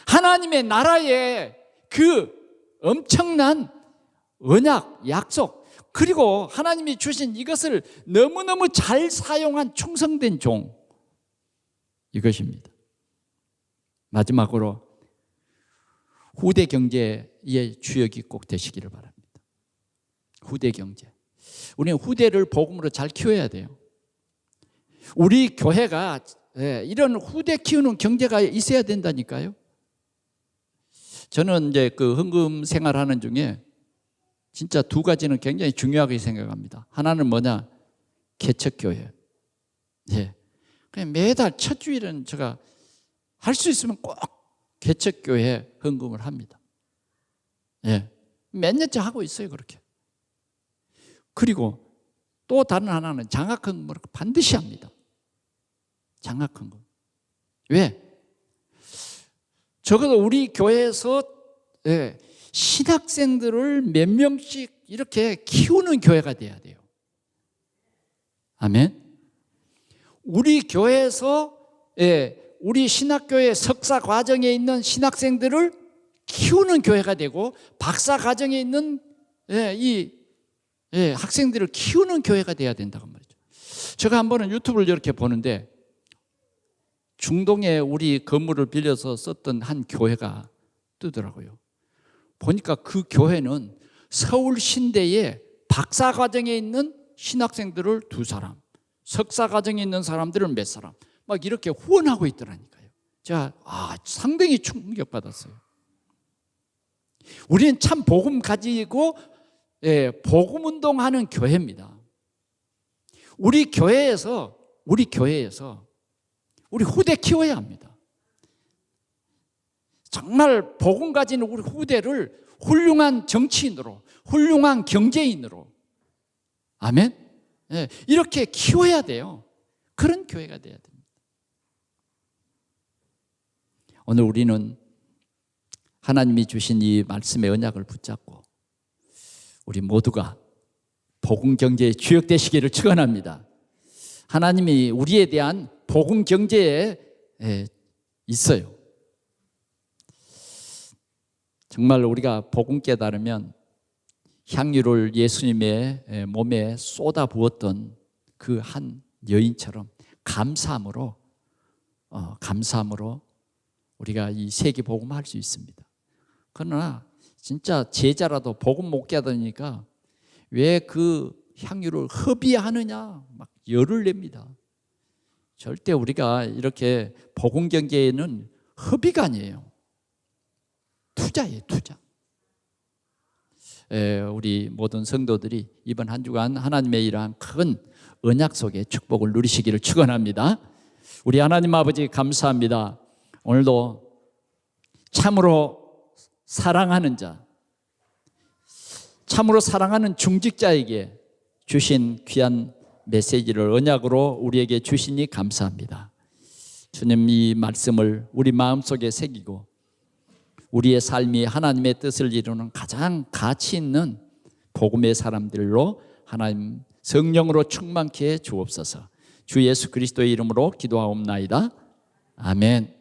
[SPEAKER 1] 하나님의 나라의 그 엄청난 언약, 약속, 그리고 하나님이 주신 이것을 너무너무 잘 사용한 충성된 종, 이것입니다. 마지막으로 후대 경제의 주역이 꼭 되시기를 바랍니다. 후대 경제. 우리는 후대를 복음으로 잘 키워야 돼요. 우리 교회가 이런 후대 키우는 경제가 있어야 된다니까요. 저는 이제 그 헌금 생활하는 중에 진짜 두 가지는 굉장히 중요하게 생각합니다. 하나는 뭐냐? 개척교회. 그냥 매달 첫 주일은 제가 할 수 있으면 꼭 개척교회 헌금을 합니다. 몇 년째 하고 있어요, 그렇게. 그리고 또 다른 하나는 장학헌금을 반드시 합니다. 장학헌금. 왜? 적어도 우리 교회에서 신학생들을 몇 명씩 이렇게 키우는 교회가 돼야 돼요. 아멘. 우리 교회에서 우리 신학교의 석사 과정에 있는 신학생들을 키우는 교회가 되고 박사 과정에 있는 이 학생들을 키우는 교회가 돼야 된다고 말이죠. 제가 한 번은 유튜브를 이렇게 보는데 중동에 우리 건물을 빌려서 썼던 한 교회가 뜨더라고요. 보니까 그 교회는 서울 신대에 박사 과정에 있는 신학생들을 2사람, 석사 과정에 있는 사람들을 몇 사람 막 이렇게 후원하고 있더라니까요. 제가 상당히 충격받았어요. 우리는 참 복음 가지고 복음 운동하는 교회입니다. 우리 교회에서 우리 후대 키워야 합니다. 정말 복음 가진 우리 후대를 훌륭한 정치인으로, 훌륭한 경제인으로, 아멘? 이렇게 키워야 돼요. 그런 교회가 돼야 됩니다. 오늘 우리는 하나님이 주신 이 말씀의 언약을 붙잡고 우리 모두가 복음 경제의 주역 되시기를 축원합니다. 하나님이 우리에 대한 복음 경제에 있어요. 정말 우리가 복음 깨달으면 향유를 예수님의 몸에 쏟아 부었던 그 한 여인처럼 감사함으로 우리가 이 세계 복음을 할 수 있습니다. 그러나 진짜 제자라도 복음 못 깨달으니까 왜 그 향유를 허비하느냐 막 열을 냅니다. 절대 우리가 이렇게 복음 경계에는 허비가 아니에요. 투자예요, 투자. 우리 모든 성도들이 이번 한 주간 하나님의 이러한 큰 언약 속에 축복을 누리시기를 축원합니다. 우리 하나님 아버지 감사합니다. 오늘도 참으로 사랑하는 자, 참으로 사랑하는 중직자에게 주신 귀한 메시지를 언약으로 우리에게 주시니 감사합니다. 주님, 이 말씀을 우리 마음속에 새기고 우리의 삶이 하나님의 뜻을 이루는 가장 가치 있는 복음의 사람들로 하나님 성령으로 충만케 해 주옵소서. 주 예수 그리스도의 이름으로 기도하옵나이다. 아멘.